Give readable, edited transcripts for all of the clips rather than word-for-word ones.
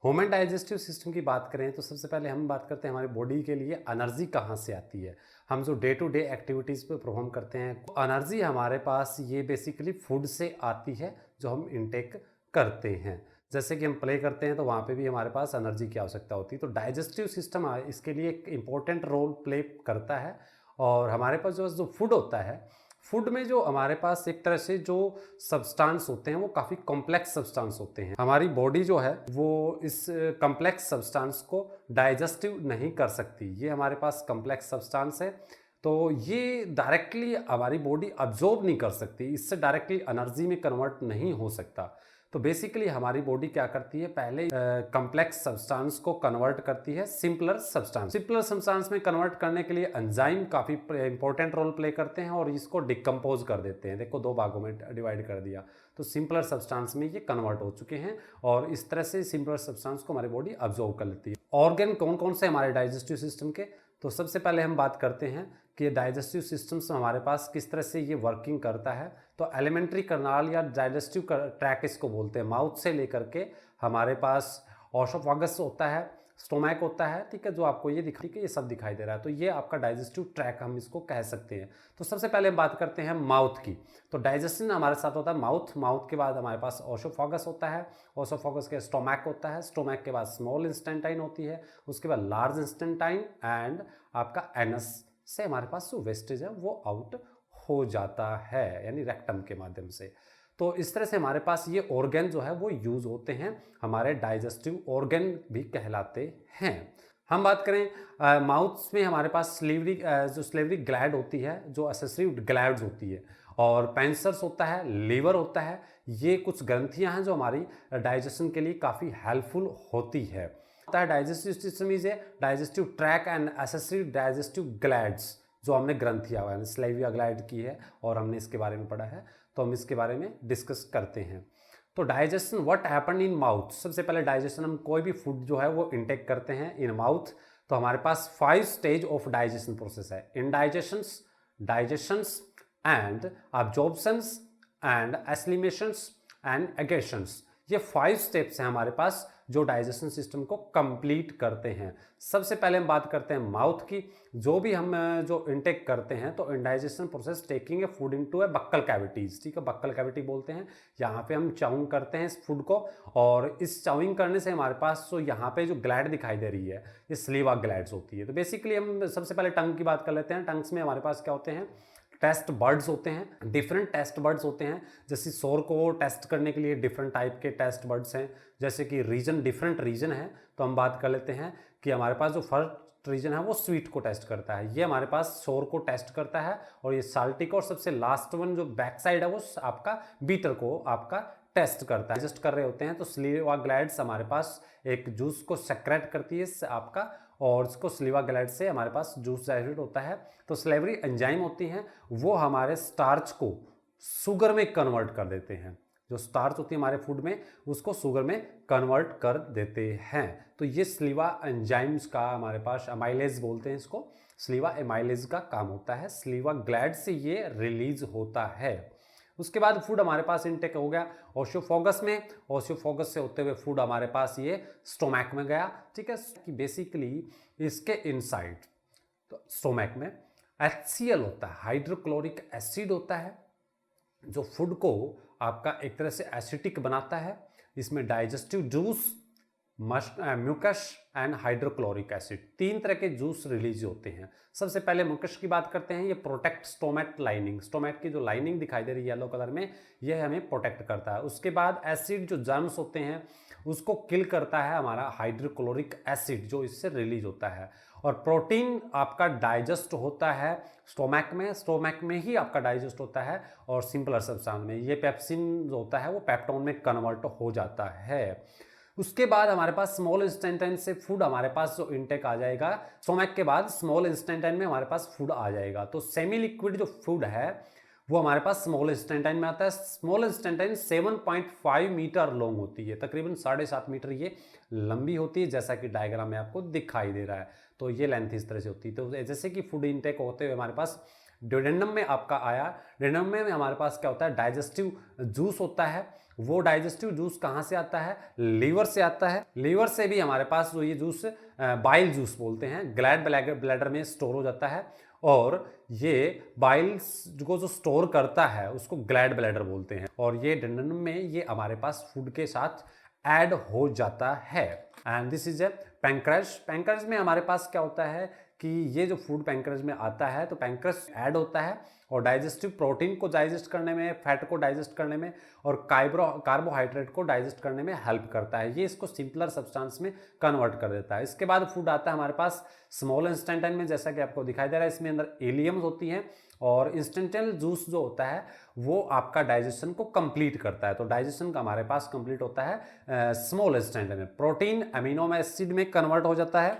Human digestive system की बात करें तो सबसे पहले हम बात करते हैं हमारी बॉडी के लिए एनर्जी कहाँ से आती है। हम जो डे टू डे एक्टिविटीज़ पे परफॉर्म करते हैं, एनर्जी हमारे पास ये बेसिकली फूड से आती है जो हम इनटेक करते हैं। जैसे कि हम प्ले करते हैं तो वहाँ पे भी हमारे पास एनर्जी की आवश्यकता होती है। तो डाइजेस्टिव सिस्टम इसके लिए एक इम्पोर्टेंट रोल प्ले करता है। और हमारे पास जो फूड होता है, फूड में जो हमारे पास एक तरह से जो सब्सटेंस होते हैं वो काफ़ी कॉम्प्लेक्स सब्सटेंस होते हैं। हमारी बॉडी जो है वो इस कॉम्प्लेक्स सब्सटेंस को डाइजेस्टिव नहीं कर सकती। ये हमारे पास कॉम्प्लेक्स सब्सटेंस है, तो ये डायरेक्टली हमारी बॉडी अब्जॉर्ब नहीं कर सकती, इससे डायरेक्टली एनर्जी में कन्वर्ट नहीं हो सकता। तो बेसिकली हमारी बॉडी क्या करती है, पहले कॉम्प्लेक्स सब्सटेंस को कन्वर्ट करती है सिंपलर सब्सटेंस। सिंपलर सब्सटेंस में कन्वर्ट करने के लिए एंजाइम काफ़ी इंपॉर्टेंट रोल प्ले करते हैं और इसको डिकम्पोज कर देते हैं। देखो, दो भागों में डिवाइड कर दिया, तो सिंपलर सब्सटेंस में ये कन्वर्ट हो चुके हैं और इस तरह से सिंपलर सब्सटेंस को हमारी बॉडी अब्जॉर्व कर लेती है। ऑर्गन कौन कौन से हमारे डाइजेस्टिव सिस्टम के, तो सबसे पहले हम बात करते हैं कि डाइजेस्टिव सिस्टम्स हमारे पास किस तरह से ये वर्किंग करता है। तो एलिमेंट्री करनाल या डाइजेस्टिव ट्रैक इसको बोलते हैं। माउथ से लेकर के हमारे पास ऑसोफेगस होता है, स्टोमैक होता है, ठीक है, जो आपको ये दिख, ठीक है, ये सब दिखाई दे रहा है। तो ये आपका डाइजेस्टिव ट्रैक हम इसको कह सकते हैं। तो सबसे पहले हम बात करते हैं माउथ की। तो डाइजेशन हमारे साथ होता है माउथ के बाद हमारे पास ऑसोफेगस होता है, ऑसोफेगस के स्टोमैक होता है, स्टोमैक के बाद स्मॉल इंस्टेंटाइन होती है, उसके बाद लार्ज इंस्टेंटाइन एंड आपका एनस से हमारे पास जो वेस्टेज है वो आउट हो जाता है, यानी रेक्टम के माध्यम से। तो इस तरह से हमारे पास ये ऑर्गन जो है वो यूज होते हैं, हमारे डाइजेस्टिव ऑर्गन भी कहलाते हैं। हम बात करें माउथ में हमारे पास जो स्लेवरी ग्लैंड होती है, जो एसेसरी ग्लैंड्स होती है, और पेंसर्स होता है, लीवर होता है। ये कुछ ग्रंथियां हैं जो हमारी डाइजेशन के लिए काफ़ी हेल्पफुल होती है। Digestive system is a digestive track and accessory digestive glands, जो हमने ग्रंथियां हुआ स्लेविया ग्लैंड की है और हमने इसके बारे में पढ़ा है, तो हम इसके बारे में डिस्कस करते हैं। तो digestion what happen in mouth, सबसे पहले डाइजेशन, हम कोई भी फूड जो है वो इनटेक करते हैं इन माउथ, तो हमारे पास 5 स्टेज ऑफ डाइजेशन प्रोसेस है। इंडाइजेशंस, डाइजेशंस एंड अब्जॉर्प्शंस एंड एस्लिमेशंस एंड एगेशंस। ये 5 स्टेप्स हैं हमारे पास जो डाइजेशन सिस्टम को कंप्लीट करते हैं। सबसे पहले हम बात करते हैं माउथ की। जो भी हम जो इनटेक करते हैं, तो indigestion process taking a food into a buccal cavities, ठीक है, बक्कल कैविटी बोलते हैं। यहाँ पे हम चाउइंग करते हैं इस फूड को, और इस चाउइंग करने से हमारे पास जो यहाँ पे जो ग्लैंड दिखाई दे रही है, ये स्लीवा ग्लैंड्स होती है। तो बेसिकली हम सबसे पहले टंग की बात कर लेते हैं। टंग्स में हमारे पास क्या होते हैं, टेस्ट बर्ड्स होते हैं, डिफरेंट टेस्ट बर्ड्स होते हैं। जैसे शोर को टेस्ट करने के लिए डिफरेंट टाइप के टेस्ट बर्ड्स हैं, जैसे कि रीजन, डिफरेंट रीजन है। तो हम बात कर लेते हैं कि हमारे पास जो फर्स्ट रीजन है वो स्वीट को टेस्ट करता है, ये हमारे पास शोर को टेस्ट करता है, और ये साल्टिक, और सबसे लास्ट वन जो बैक साइड है वो आपका बीटर को आपका टेस्ट करता है, एडजस्ट कर रहे होते हैं। तो स्लीवा ग्लैंड्स हमारे पास एक जूस को सेक्रेट करती है आपका, और उसको स्लीवा ग्लैंड से हमारे पास जूस जनरेट होता है। तो स्लेवरी एंजाइम होती हैं, वो हमारे स्टार्च को शुगर में कन्वर्ट कर देते हैं। जो स्टार्च होती है हमारे फूड में, उसको शुगर में कन्वर्ट कर देते हैं। तो ये स्लीवा एंजाइम्स का हमारे पास अमाइलेज बोलते हैं इसको, स्लीवा एमाइलेज का काम होता है, स्लीवा ग्लैंड से ये रिलीज होता है। उसके बाद फूड हमारे पास इनटेक हो गया ओशियोफोगस में, ओशियोफोगस से होते हुए फूड हमारे पास ये स्टोमैक में गया, ठीक है। कि बेसिकली इसके इनसाइड, तो स्टोमैक में HCl होता है, हाइड्रोक्लोरिक एसिड होता है, जो फूड को आपका एक तरह से एसिटिक बनाता है। इसमें digestive juice, mucus and hydrochloric acid, 3 तरह के जूस रिलीज होते हैं। सबसे पहले म्यूकस की बात करते हैं। ये प्रोटेक्ट स्टोमैट लाइनिंग, स्टोमैट की जो लाइनिंग दिखाई दे रही है येलो कलर में, ये हमें प्रोटेक्ट करता है। उसके बाद एसिड, जो जर्म्स होते हैं उसको किल करता है हमारा हाइड्रोक्लोरिक एसिड, जो इससे रिलीज होता है। और प्रोटीन आपका डाइजेस्ट होता है स्टोमैक में, स्टोमैक में ही आपका डाइजेस्ट होता है, और सिंपलर सब्सटेंस में ये पेप्सिन जो होता है वो पेप्टोन में कन्वर्ट हो जाता है। उसके बाद हमारे पास स्मॉल इंस्टेंटाइन से फूड हमारे पास जो इनटेक आ जाएगा, स्टोमैक के बाद स्मॉल इंस्टेंटाइन में हमारे पास फूड आ जाएगा। तो सेमी लिक्विड जो फूड है वो हमारे पास स्मॉल इंस्टेंटाइन में आता है। स्मॉल इंस्टेंटाइन 7.5 मीटर लॉन्ग होती है, तकरीबन 7.5 मीटर ये लंबी होती है, जैसा कि डायग्राम में आपको दिखाई दे रहा है। तो ये लेंथ इस तरह से होती है। तो जैसे कि फूड इनटेक होते हुए हमारे पास ड्यूडेनम में आपका आया, ड्यूडेनम में हमारे पास क्या होता है, डाइजेस्टिव जूस होता है, वो डाइजेस्टिव जूस कहाँ से आता है? लीवर से आता है। लीवर से भी हमारे पास जो ये जूस बाइल जूस बोलते हैं, ग्लैड ब्लैडर में स्टोर हो जाता है और ये बाइल्स को जो स्टोर करता है उसको ग्लैड ब्लैडर बोलते हैं और ये डंडन में ये हमारे पास फूड के साथ ऐड हो जाता है। And this is a pancreas. Pancreas में हमारे पास क्या होता है कि ये जो फूड पैंक्रेस में आता है तो पैंक्रेस ऐड होता है और डाइजेस्टिव प्रोटीन को डाइजेस्ट करने में, फैट को डाइजेस्ट करने में और कार्बोहाइड्रेट को डाइजेस्ट करने में हेल्प करता है। ये इसको सिंपलर सब्सटेंस में कन्वर्ट कर देता है। इसके बाद फूड आता है हमारे पास स्मॉल इंस्टेंटाइन में, जैसा कि आपको दिखाई दे रहा है इसमें अंदर एलियम्स होती हैं और इंस्टेंटाइन जूस जो होता है वो आपका डाइजेशन को कंप्लीट करता है। तो डाइजेशन का हमारे पास कंप्लीट होता है स्मॉल इंस्टेंटाइन में। प्रोटीन अमीनो एसिड में कन्वर्ट हो जाता है।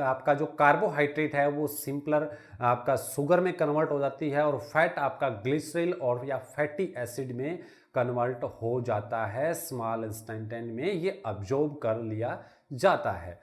आपका जो कार्बोहाइड्रेट है वो सिंपलर आपका शुगर में कन्वर्ट हो जाती है और फैट आपका ग्लिसरॉल और या फैटी एसिड में कन्वर्ट हो जाता है। स्मॉल इंस्टेंटाइन में ये अब्जॉर्ब कर लिया जाता है।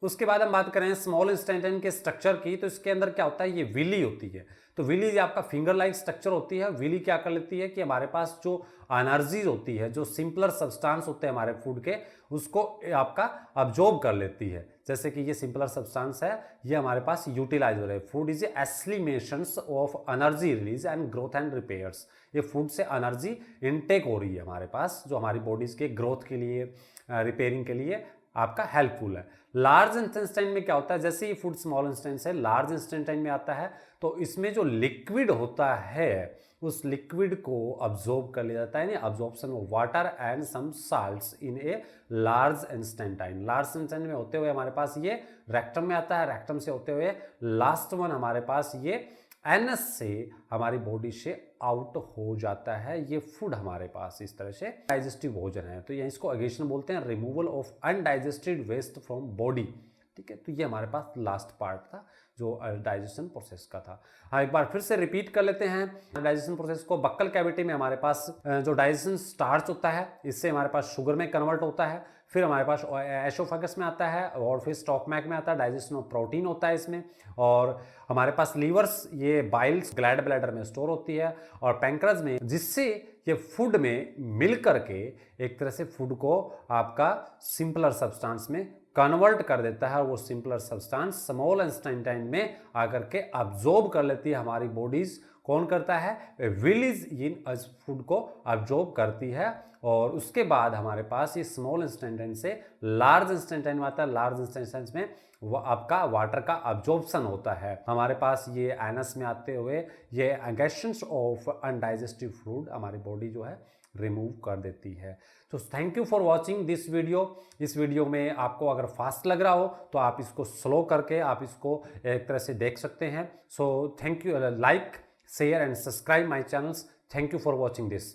उसके बाद हम बात करें स्मॉल इंस्टेंटाइन के स्ट्रक्चर की, तो इसके अंदर क्या होता है, ये विली होती है। तो विली आपका फिंगर लाइक स्ट्रक्चर होती है। विली क्या कर लेती है कि हमारे पास जो एनर्जी होती है, जो सिंपलर सब्सटेंस होते हैं हमारे फूड के, उसको आपका अब्जॉर्ब कर लेती है। जैसे कि ये सिंपलर सब्सटेंस है, ये हमारे पास यूटिलाइज हो रहे हैं। Food is assimilations of energy release and growth and repairs. ये फूड से एनर्जी इनटेक हो रही है हमारे पास, जो हमारी बॉडीज के ग्रोथ के लिए, रिपेयरिंग के लिए आपका हेल्पफुल है। लार्ज इंस्टेंटाइन में क्या होता है, जैसे ही फूड स्मॉल इंस्टेंटाइन से लार्ज इंस्टेंटाइन में आता है तो इसमें जो लिक्विड होता है उस लिक्विड को अब्जॉर्ब कर लिया जाता है, यानी absorption of water and some salts in a large intestine. Large intestine में होते हुए हमारे पास ये रेक्टम में आता है, रेक्टम से होते हुए लास्ट वन हमारे पास ये एनस से हमारी बॉडी से आउट हो जाता है। ये फूड हमारे पास इस तरह से डाइजेस्टिव भोजन है। तो ये इसको अगेशन बोलते हैं removal of undigested waste from body. ठीक है, तो ये हमारे पास लास्ट पार्ट था जो डाइजेशन प्रोसेस का था। हाँ, एक बार फिर से रिपीट कर लेते हैं डाइजेशन प्रोसेस को। बक्कल कैविटी में हमारे पास जो डाइजेशन स्टार्च होता है, इससे हमारे पास शुगर में कन्वर्ट होता है। फिर हमारे पास एसोफेगस में आता है और फिर स्टॉमक में आता है। डाइजेशन ऑफ प्रोटीन होता है इसमें। और हमारे पास लीवर्स, ये बाइल्स ग्लैड ब्लैडर में स्टोर होती है और पैंक्रेस में, जिससे ये फूड में मिल करके एक तरह से फूड को आपका सिंपलर सब्सटेंस में कन्वर्ट कर देता है। वो सिंपलर सब्सटेंस स्मॉल इंस्टेंटाइन में आकर के अब्जॉर्ब कर लेती है हमारी बॉडीज। कौन करता है? विलीज इन फूड को अब्जॉर्ब करती है और उसके बाद हमारे पास ये स्मॉल इंस्टेंटाइन से लार्ज इंस्टेंटाइन में आता है। लार्ज इंस्टेंटाइन में वो आपका वाटर का अब्जॉर्प्शन होता है। हमारे पास ये एनस में आते हुए ये एगेशंस ऑफ अनडाइजेस्टिव फूड हमारी बॉडी जो है रिमूव कर देती है। तो thank you for watching this video. इस वीडियो में आपको अगर फास्ट लग रहा हो तो आप इसको स्लो करके आप इसको एक तरह से देख सकते हैं। So thank you, like, share and subscribe my channels. Thank you for watching this.